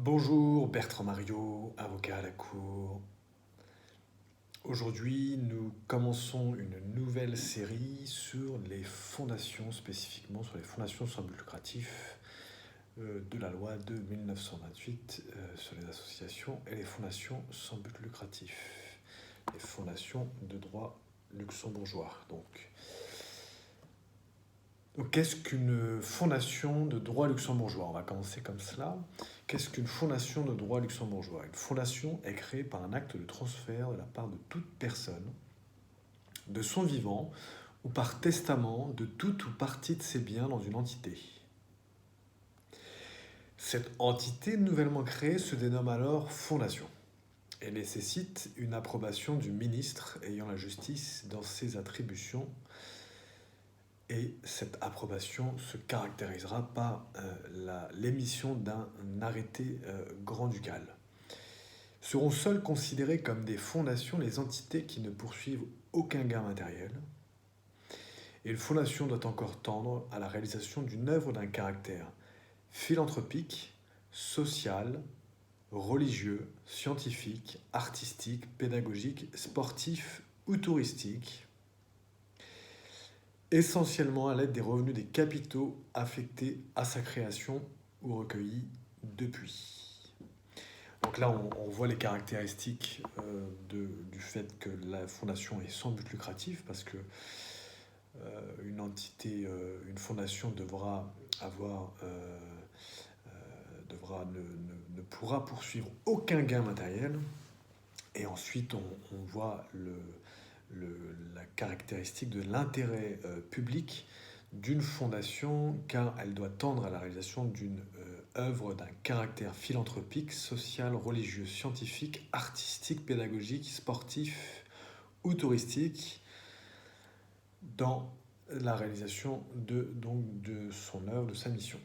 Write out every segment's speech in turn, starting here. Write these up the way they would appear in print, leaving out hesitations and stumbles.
Bonjour, Bertrand Mario, avocat à la Cour. Aujourd'hui, nous commençons une nouvelle série sur les fondations, spécifiquement sur les fondations sans but lucratif de la loi de 1928 sur les associations et les fondations sans but lucratif, les fondations de droit luxembourgeois. Donc, qu'est-ce qu'une fondation de droit luxembourgeois? On va commencer comme cela. Qu'est-ce qu'une fondation de droit luxembourgeois? Une fondation est créée par un acte de transfert de la part de toute personne, de son vivant, ou par testament de toute ou partie de ses biens dans une entité. Cette entité nouvellement créée se dénomme alors fondation et nécessite une approbation du ministre ayant la justice dans ses attributions. Et cette approbation se caractérisera par l'émission d'un arrêté grand-ducal. Seront seules considérées comme des fondations les entités qui ne poursuivent aucun gain matériel. Et une fondation doit encore tendre à la réalisation d'une œuvre d'un caractère philanthropique, social, religieux, scientifique, artistique, pédagogique, sportif ou touristique, essentiellement à l'aide des revenus des capitaux affectés à sa création ou recueillis depuis. Donc là, on voit les caractéristiques du fait que la fondation est sans but lucratif, parce que une entité, une fondation devra ne pourra poursuivre aucun gain matériel. Et ensuite, on voit la caractéristique de l'intérêt public d'une fondation, car elle doit tendre à la réalisation d'une œuvre d'un caractère philanthropique, social, religieux, scientifique, artistique, pédagogique, sportif ou touristique dans la réalisation de son œuvre, de sa mission.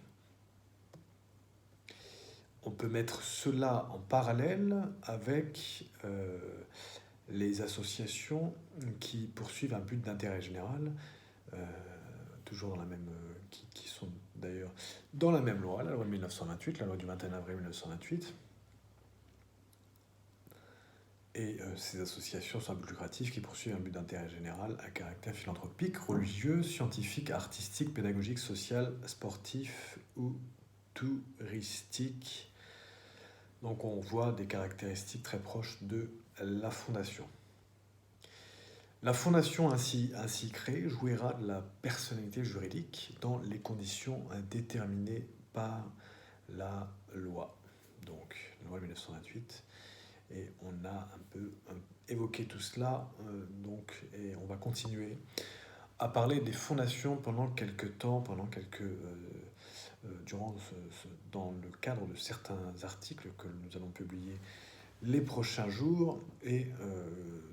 On peut mettre cela en parallèle avec les associations qui poursuivent un but d'intérêt général, toujours dans la même, qui sont d'ailleurs dans la même loi, la loi de 1928, la loi du 21 avril 1928. Et ces associations sans but lucratif qui poursuivent un but d'intérêt général à caractère philanthropique, religieux, scientifique, artistique, pédagogique, social, sportif ou touristique. Donc on voit des caractéristiques très proches de la fondation. La fondation ainsi créée jouira de la personnalité juridique dans les conditions déterminées par la loi. Donc, la loi 1928. Et on a un peu évoqué tout cela, et on va continuer à parler des fondations pendant quelques temps, dans le cadre de certains articles que nous allons publier les prochains jours. Et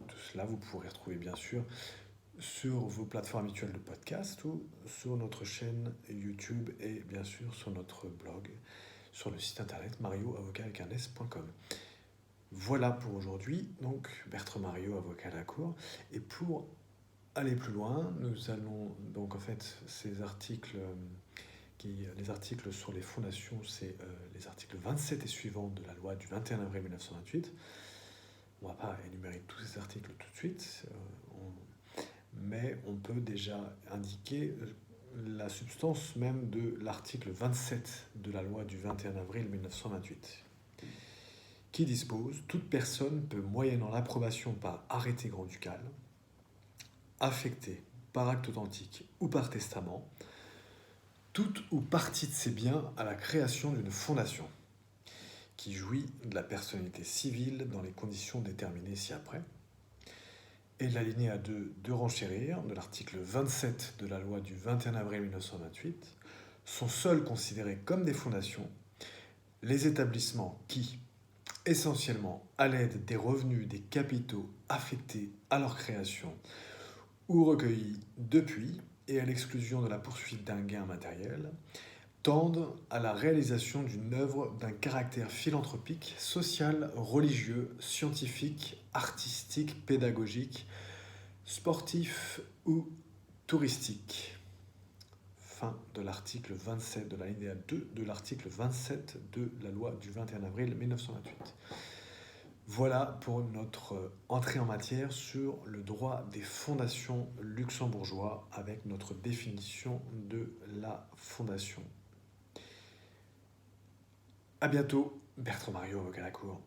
tout cela, vous pourrez retrouver bien sûr sur vos plateformes habituelles de podcast ou sur notre chaîne YouTube et bien sûr sur notre blog, sur le site internet marioavocat.com. Voilà pour aujourd'hui, donc Bertrand Mario, avocat à la Cour. Et pour aller plus loin, nous allons donc en fait ces articles, les articles sur les fondations, c'est les articles 27 et suivants de la loi du 21 avril 1928. On ne va pas énumérer tous ces articles tout de suite, mais on peut déjà indiquer la substance même de l'article 27 de la loi du 21 avril 1928. Qui dispose: toute personne peut, moyennant l'approbation par arrêté grand-ducal, affecter par acte authentique ou par testament, toute ou partie de ses biens à la création d'une fondation, qui jouit de la personnalité civile dans les conditions déterminées ci-après. Et l'alinéa 2 de renchérir de l'article 27 de la loi du 21 avril 1928 sont seuls considérés comme des fondations les établissements qui, essentiellement à l'aide des revenus des capitaux affectés à leur création ou recueillis depuis et à l'exclusion de la poursuite d'un gain matériel, tendent à la réalisation d'une œuvre d'un caractère philanthropique, social, religieux, scientifique, artistique, pédagogique, sportif ou touristique. fin de l'article 27, de l'alinéa 2 de l'article 27 de la loi du 21 avril 1928. Voilà pour notre entrée en matière sur le droit des fondations luxembourgeois avec notre définition de la fondation. À bientôt, Bertrand Mario, avocat à la Cour.